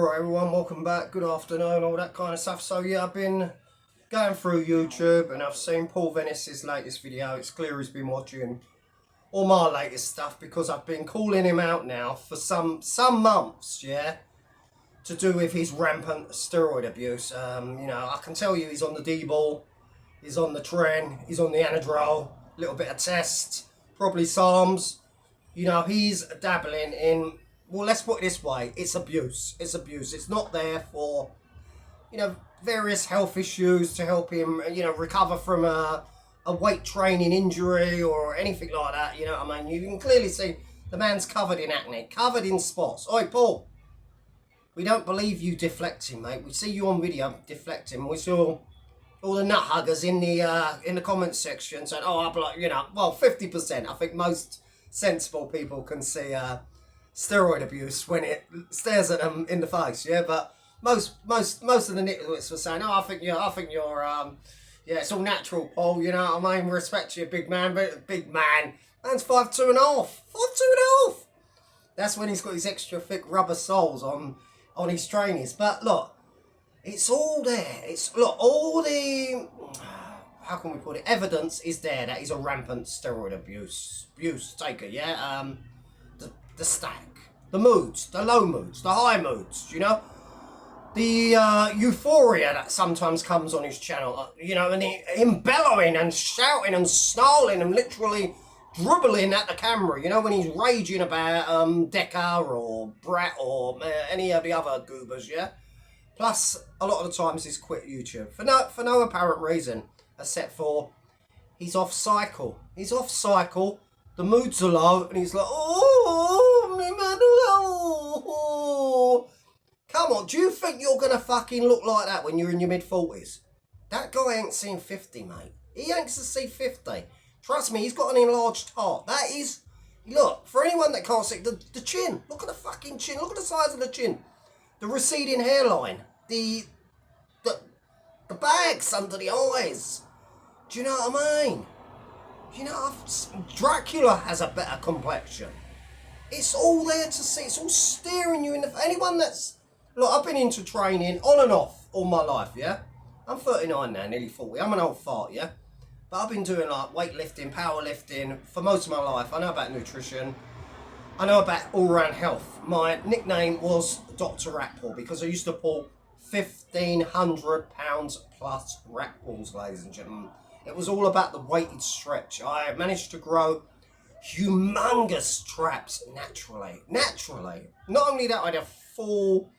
Alright everyone, welcome back, good afternoon, all that kind of stuff. So yeah, I've been going through YouTube and I've seen Paul Venis' latest video. It's clear he's been watching all my latest stuff because I've been calling him out now for some months, yeah, to do with his rampant steroid abuse. You know, I can tell you he's on the D-ball, he's on the tren, he's on the anadrol, a little bit of test, probably Psalms. You know, he's dabbling in, well, let's put it this way, it's abuse. It's abuse. It's not there for, you know, various health issues to help him, you know, recover from a weight training injury or anything like that, you know what I mean? You can clearly see the man's covered in acne, covered in spots. Oi, Paul, we don't believe you deflecting, mate. We see you on video deflecting. We saw all the nut huggers in the comments section saying, oh, I'm like, you know, well, 50%. I think most sensible people can see steroid abuse when it stares at them in the face, yeah. But most of the nitwits were saying, oh, I think you're yeah, it's all natural, Paul. You know what I mean? Respect you, big man, but big man, man's 5'2.5", 5'2.5". That's when he's got his extra thick rubber soles on his trainers. But look, it's all there. It's look, all the, how can we put it? Evidence is there that he's a rampant steroid abuse taker. Yeah, the stack, the moods, the low moods, the high moods. You know, the euphoria that sometimes comes on his channel. You know, and him bellowing and shouting and snarling and literally dribbling at the camera. You know, when he's raging about Deca or Brat or any of the other goobers. Yeah. Plus, a lot of the times he's quit YouTube for no apparent reason, except for he's off cycle. He's off cycle. The moods are low, and he's like, oh, me man, oh. Come on, do you think you're gonna fucking look like that when you're in your mid-40s? That guy ain't seen 50, mate. He ain't to see 50. Trust me, he's got an enlarged heart. That is, look, for anyone that can't see, the chin. Look at the fucking chin. Look at the size of the chin. The receding hairline, the bags under the eyes. Do you know what I mean? You know, Dracula has a better complexion. It's all there to see. It's all staring you in the. Anyone that's look, I've been into training on and off all my life. Yeah, I'm 39 now, nearly 40. I'm an old fart. Yeah, but I've been doing like weightlifting, powerlifting for most of my life. I know about nutrition. I know about all-round health. My nickname was Dr. Ratpool because I used to pull 1,500 pounds plus rat balls, ladies and gentlemen. It was all about the weighted stretch. I managed to grow humongous traps naturally. Not only that, I had a full,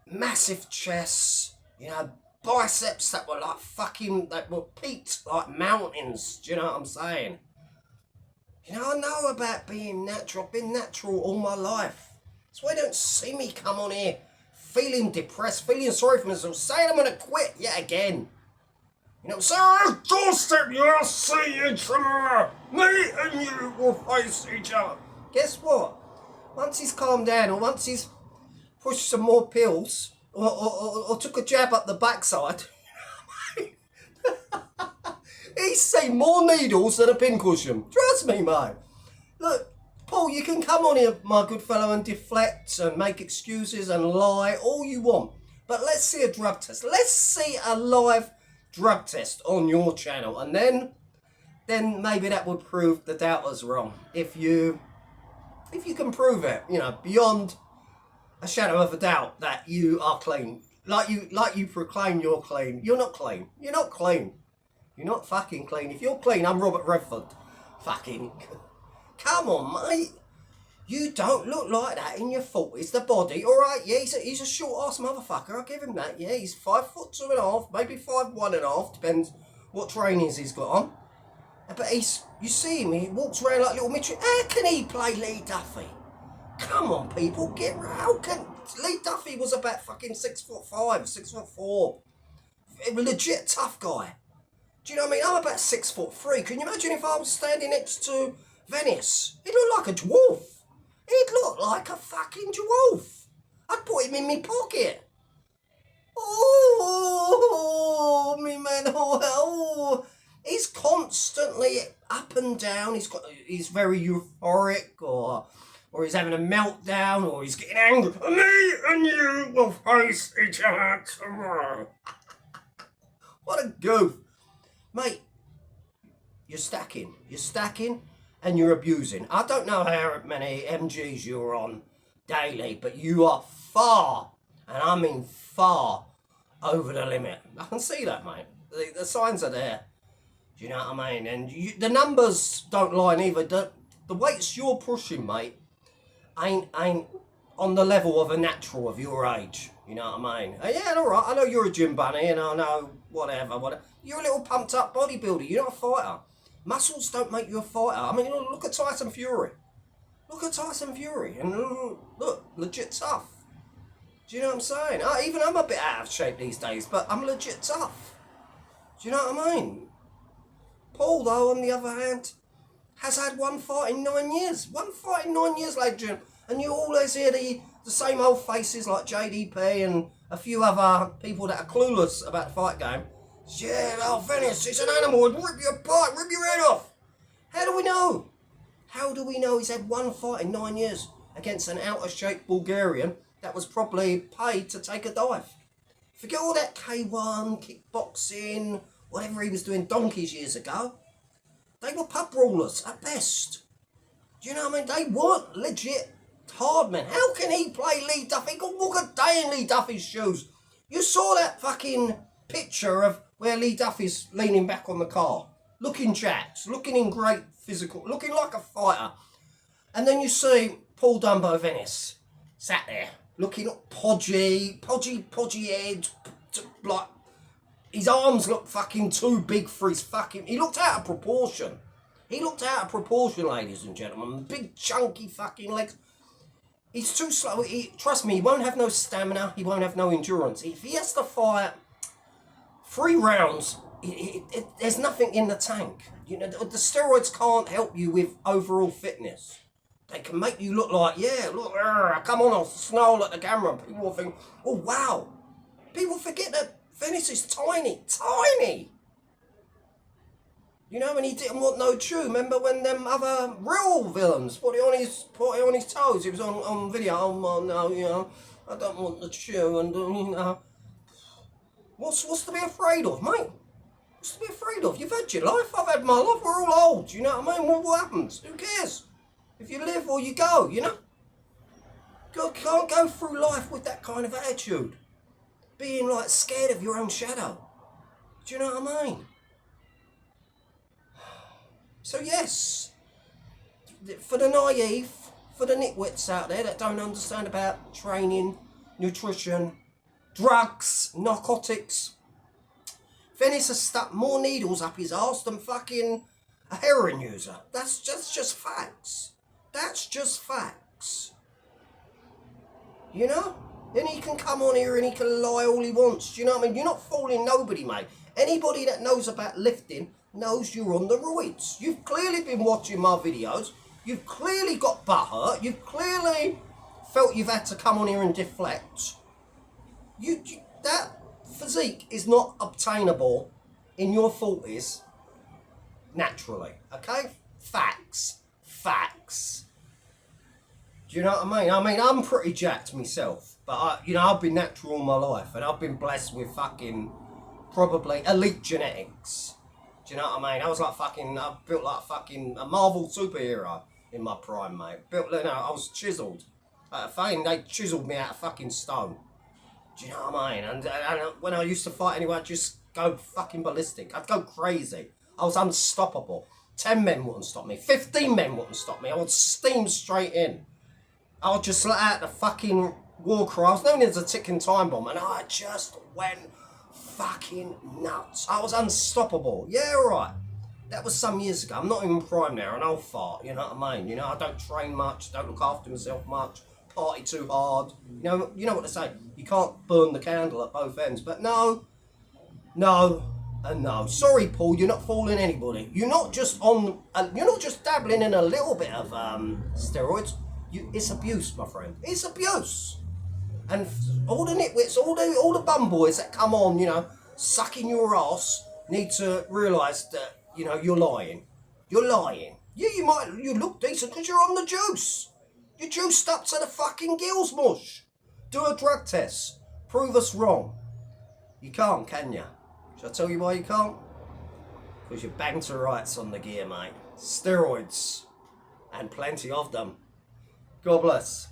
massive chest, you know, biceps that were like fucking, that were peaked like mountains. Do you know what I'm saying? You know, I know about being natural. I've been natural all my life. That's why you don't see me come on here feeling depressed, feeling sorry for myself, saying I'm going to quit yet again. You know, so I'll doorstep you, I'll see each other. Me and you will face each other. Guess what? Once he's calmed down, or once he's pushed some more pills, or took a jab up the backside, he's seen more needles than a pincushion. Trust me, mate. Look, Paul, you can come on here, my good fellow, and deflect and make excuses and lie all you want. But let's see a drug test. Let's see a live drug test on your channel. And then maybe that would prove the doubters wrong. If you can prove it, you know, beyond a shadow of a doubt that you are clean. Like you proclaim you're clean. You're not clean. You're not clean. You're not fucking clean. If you're clean, I'm Robert Redford. Fucking. Come on, mate. You don't look like that in your 40s. The body, alright, yeah, he's a short-ass motherfucker. I'll give him that. Yeah, he's 5'2.5", maybe 5'1.5", depends what trainings he's got on. But you see him, he walks around like little Mitchell. How can he play Lee Duffy? Come on, people, get how can Lee Duffy was about fucking 6'5", 6'4". A legit tough guy. Do you know what I mean? I'm about 6'3". Can you imagine if I was standing next to Venis? He'd look like a dwarf. He'd look like a fucking dwarf. I'd put him in my pocket. Oh, me man, oh. He's constantly up and down. He's very euphoric, or or he's having a meltdown, or he's getting angry. Me and you will face each other tomorrow. What a goof. Mate, you're stacking, and you're abusing. I don't know how many MGs you're on daily, but you are far, and I mean far, over the limit. I can see that, mate. The signs are there. Do you know what I mean? And the numbers don't lie either. The weights you're pushing, mate, ain't on the level of a natural of your age. You know what I mean? Yeah, all right. I know you're a gym bunny, and I know whatever. You're a little pumped up bodybuilder. You're not a fighter. Muscles don't make you a fighter. I mean, look at Tyson Fury. And look, legit tough. Do you know what I'm saying? Even I'm a bit out of shape these days, but I'm legit tough. Do you know what I mean? Paul, though, on the other hand, has had one fight in 9 years. One fight in 9 years, ladies and gentlemen. And you always hear the same old faces like JDP and a few other people that are clueless about the fight game. Yeah, Venis, it's an animal, it'd rip you apart, rip your head off. How do we know? How do we know he's had one fight in 9 years against an out-of-shape Bulgarian that was probably paid to take a dive? Forget all that K1, kickboxing, whatever he was doing donkeys years ago. They were pub brawlers at best. Do you know what I mean? They weren't legit hard men. How can he play Lee Duffy? He could walk a day in Lee Duffy's shoes. You saw that fucking picture of where Lee Duffy's leaning back on the car, looking jacked, looking in great physical, looking like a fighter. And then you see Paul Dumbo Venis sat there, looking podgy head, like his arms look fucking too big for his fucking... He looked out of proportion. Ladies and gentlemen. Big chunky fucking legs. He's too slow. Trust me, he won't have no stamina. He won't have no endurance. If he has to fight 3 rounds, there's nothing in the tank. You know, the steroids can't help you with overall fitness. They can make you look like, yeah, look, come on, I'll snarl at the camera. People will think, oh, wow. People forget that Venis is tiny. You know, and he didn't want no chew. Remember when them other real villains put it on his toes? He was on video. Oh no, you know, I don't want the chew, and you know, what's to be afraid of, mate? What's to be afraid of? You've had your life. I've had my life. We're all old. You know what I mean? What happens? Who cares? If you live or you go, you know. God can't go through life with that kind of attitude, being like scared of your own shadow. Do you know what I mean? So yes, for the naive, for the nitwits out there that don't understand about training, nutrition, drugs, narcotics, Venis has stuck more needles up his arse than fucking a heroin user. That's just facts. That's just facts. You know? Then he can come on here and he can lie all he wants. Do you know what I mean? You're not fooling nobody, mate. Anybody that knows about lifting knows you're on the roids. You've clearly been watching my videos. You've clearly got butt hurt. You've clearly felt you've had to come on here and deflect. That physique is not obtainable in your 40s naturally. Okay? Facts. Do you know what I mean? I'm pretty jacked myself. But, I've been natural all my life. And I've been blessed with fucking probably elite genetics. Do you know what I mean? I built like fucking a Marvel superhero in my prime, mate. I was chiseled. They chiseled me out of fucking stone. Do you know what I mean? And when I used to fight anyway, I'd just go fucking ballistic. I'd go crazy. I was unstoppable. 10 men wouldn't stop me. 15 men wouldn't stop me. I would steam straight in. I would just let out the fucking war cry. I was known as a ticking time bomb, and I just went fucking nuts. I was unstoppable. Yeah, right. That was some years ago. I'm not even prime now, an old fart, you know what I mean? You know, I don't train much, don't look after myself much, party too hard. You know what they say, you can't burn the candle at both ends. But no, and no. Sorry, Paul, you're not fooling anybody. You're not just dabbling in a little bit of steroids. It's abuse, my friend. It's abuse. And all the nitwits, all the bum boys that come on, you know, sucking your ass, need to realise that, you know, you're lying. You're lying. Yeah, you look decent because you're on the juice. You're juiced up to the fucking gills, mush. Do a drug test. Prove us wrong. You can't, can you? Shall I tell you why you can't? Because you're banged to rights on the gear, mate. Steroids. And plenty of them. God bless.